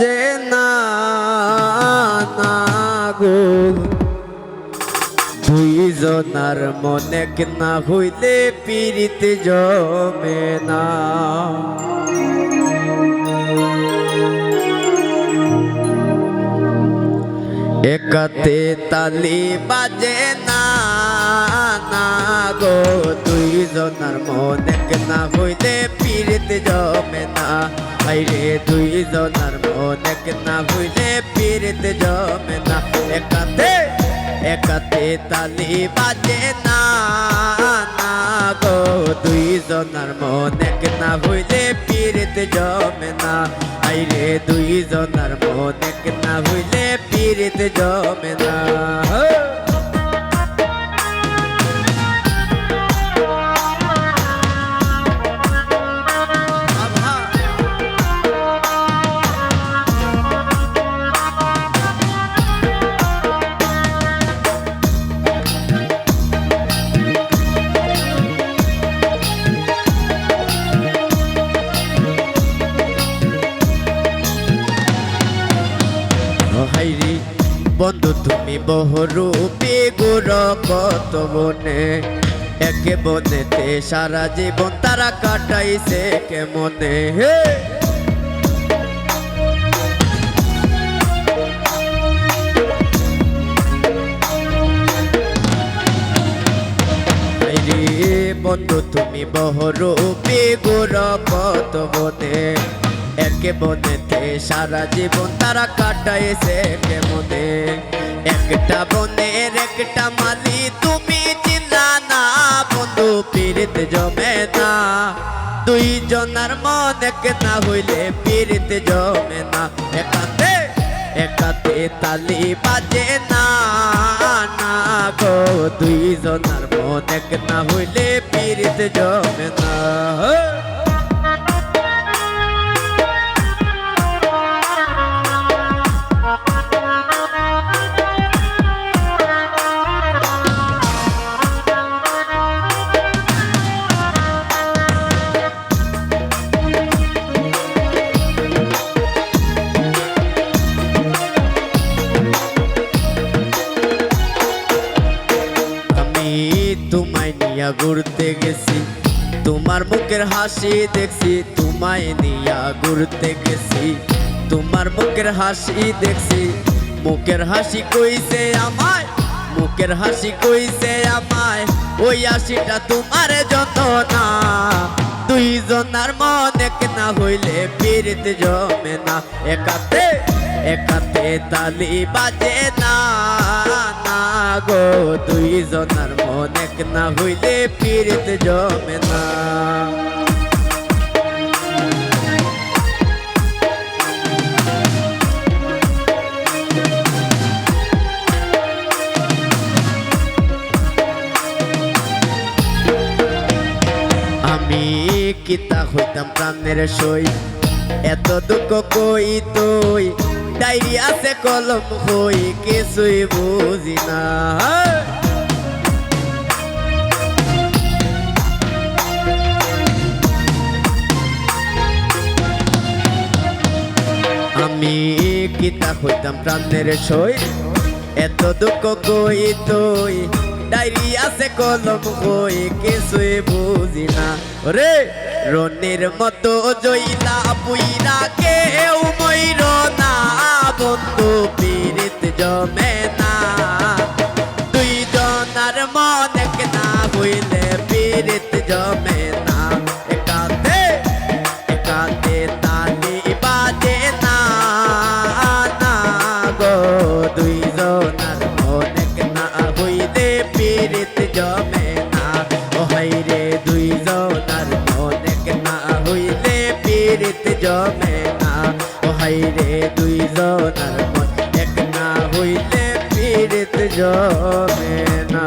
বাজে না না গো দুইজনার মনে না হইলে পীড়িত জমে না একাতে তালি বাজে না না গো দুইজনার মনে না হইলে পীড়িত জমে না আইরে দুইজনার মনে না হইলে পীড়িত জমে না একাতে একাতে তালি বাজে না না গো দুইজনার মনে না হইলে পীড়িত জমে না আইরে দুইজনার মনে না হইলে পীড়িত জমে না হাইরি বন্ধু তুমি বহুরূপী গুর কত বনে একে বনেতে সারা জীবন তারা কাটাইছে কেমনে হে হাইরি বন্ধু তুমি বহুরূপী গুর কত বনে একে বনেতে সারা জীবন তারা কাটাইছে কেমনে একটা বনের একটা মালি তুমি চিনলা না বন্ধু পীড়িত জমে না দুইজনার মনে না হইলে পীড়িত জমে না একাতে একাতে তালি বাজে না না গো দুইজনার মনে না হইলে পীড়িত জমে না তোমায় নিয়া ঘুরতে গেছি তোমার মুখের হাসি দেখছি তোমায় নিয়া ঘুরতে গেছি তোমার মুখের হাসি দেখছি মুখের হাসি কইছে আমায় মুখের হাসি কইছে আমায় ওই হাসিটা তোমার যত না দুইজনার মনে না হইলে পীড়িত জমে না একাতে একাতে তালি বাজে না না গো দুইজনার মনে না হইলে পীড়িত জমে না আমি কিতা হইতাম প্রাণের সই এত দুঃখ কই তুই ডাইরি আছে কলম হই কিছুই বুঝি না আমি কিতা হইতাম প্রাণের সই এত দুঃখ কই তুই ডাইরি আছে কলম হই কিছুই বুঝি না রে রনির মতো জইলা পুইরা কেউ মইর না বন্ধু পীড়িত জমে না দুইজনার মনে না হইলে পীড়িত জমে না একাতে একাতে তালি বাজে না না গো দুইজনার মনে না হইলে পীড়িত জমে না ও হাইরে দুইজনার মনে না হইলে পীড়িত জমে না ও হাইরে দুইজনার মনে না হইলে পীড়িত জমে না।